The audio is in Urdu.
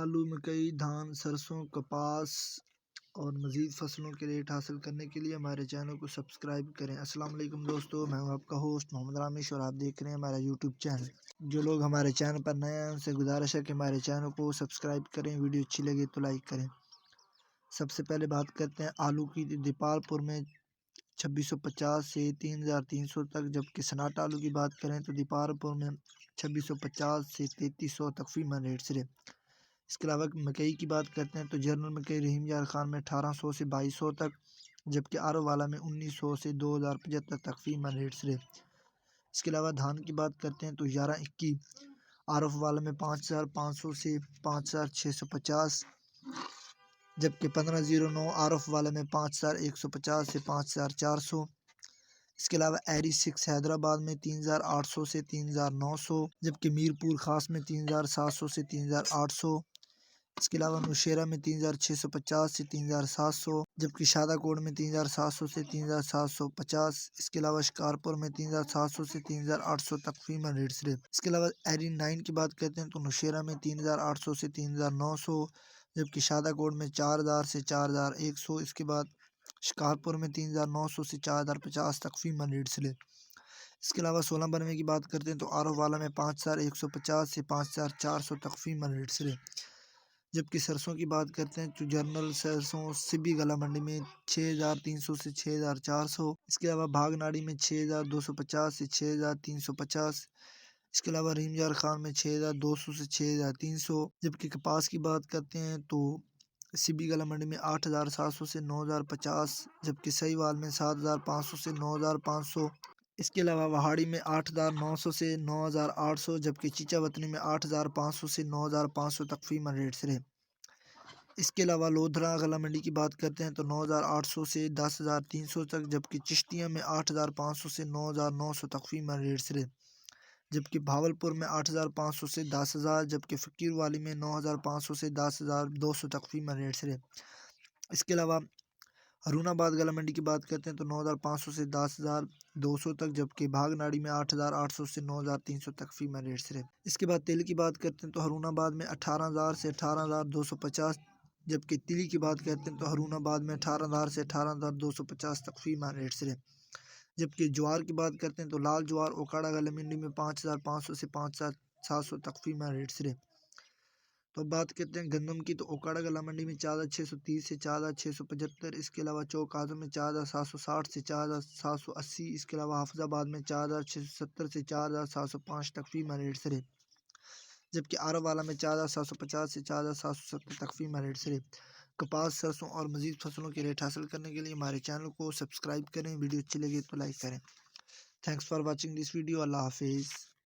آلو، مکئی، دھان، سرسوں، کپاس اور مزید فصلوں کے ریٹ حاصل کرنے کے لیے ہمارے چینل کو سبسکرائب کریں۔ السلام علیکم دوستو، میں ہوں آپ کا ہوسٹ محمد رامیش اور آپ دیکھ رہے ہیں ہمارا یوٹیوب چینل۔ جو لوگ ہمارے چینل پر نئے ہیں ان سے گزارش ہے کہ ہمارے چینل کو سبسکرائب کریں، ویڈیو اچھی لگے تو لائک کریں۔ سب سے پہلے بات کرتے ہیں آلو کی۔ دیپال پور میں 2650 سے 3300 تک، جبکہ سناٹا آلو کی بات کریں تو دیپال پور میں 2650 سے 3300 تک فی من ریٹ سے۔ اس کے علاوہ مکئی کی بات کرتے ہیں تو جنرل مکئی رحیم یار خان میں 1800 سے 2200 تک، جبکہ آرو والا میں 1900 سے 2075 تک فی من ریٹ سے۔ اس کے علاوہ دھان کی بات کرتے ہیں تو 1121 آرف والا میں 5500 سے 5650، جبکہ 1509 آرف والا میں 5150 سے 5400۔ اس کے علاوہ ایری 6 حیدرآباد میں 3800 سے 3900، جبکہ میرپور خاص میں 3700 سے 3800۔ اس کے علاوہ نوشیرہ میں 3650 سے 3700، جبکہ شادہ کوٹ میں 3700 سے 3750۔ اس کے علاوہ شکارپور میں 3700 سے 3800 تک فی من ریٹ سے۔ اس کے علاوہ ایری 9 کی بات کرتے ہیں تو نوشیرہ میں 3800 سے 3900، جبکہ شادہ کوٹ میں 4000 سے 4100۔ اس کے بعد شکارپور میں 3900 سے 4050 تک فی من ریٹ سے۔ اس کے علاوہ 1692 کی بات کرتے ہیں تو آرو والا میں 5150 سے 5400 تک فی من ریٹ سے۔ جبکہ سرسوں کی بات کرتے ہیں تو جرنل سرسوں سبی گلا منڈی میں 6300 سے 6400۔ اس کے علاوہ بھاگ ناڑی میں 6250 سے 6350۔ اس کے علاوہ رحیم یار خان میں 6200 سے 6300۔ جبکہ کپاس کی بات کرتے ہیں تو سبی گلا منڈی میں 8700 سے 9050، جبکہ سہیوال میں 7500 سے 9500۔ اس کے علاوہ وہاڑی میں 8900 سے 9800، جبکہ چیچا وطنی میں 8500 سے 9500 تک فی من ریٹ سے۔ اس کے علاوہ لودھرا غلہ منڈی کی بات کرتے ہیں تو 9800 سے 10300 تک، جبکہ چشتیاں میں 8500 سے 9900 تک فی من ریٹ سے۔ جبکہ بھاولپور میں 8500 سے 10000، جبکہ فقیر والی میں 9500 سے 10200 تک فی من ریٹ سے۔ اس کے علاوہ ہرون آباد گلا منڈی کی بات کرتے ہیں تو 9500 سے 10200 تک، جبکہ بھاگ ناڑی میں 8800 سے 9300 تک فی من ریٹ سے۔ اس کے بعد تیل کی بات کرتے ہیں تو ہرون آباد میں 18000 سے 18250، جبکہ تلی کی بات کرتے ہیں تو ہرون آباد میں 18000 سے 18250 تک فی من ریٹ سے۔ جبکہ جوار کی بات کرتے ہیں تو لال جوار اوکاڑا گلا منڈی میں 5500 سے 5700 تک فی من ریٹ سے۔ تو بات کرتے ہیں گندم کی تو اوکاڑا گلا منڈی میں 4630 سے 4675۔ اس کے علاوہ چوک آزم میں 4760 سے 4780۔ اس کے علاوہ حافظ آباد میں 4670 سے 4705 تک فی من ریٹ سے۔ جبکہ آرو والا میں 4750 سے 4770 تک فی من ریٹ سے۔ کپاس، سرسوں اور مزید فصلوں کے ریٹ حاصل کرنے کے لیے ہمارے چینل کو سبسکرائب کریں، ویڈیو اچھی لگے تو لائک کریں۔ Thanks for watching this video. اللہ حافظ۔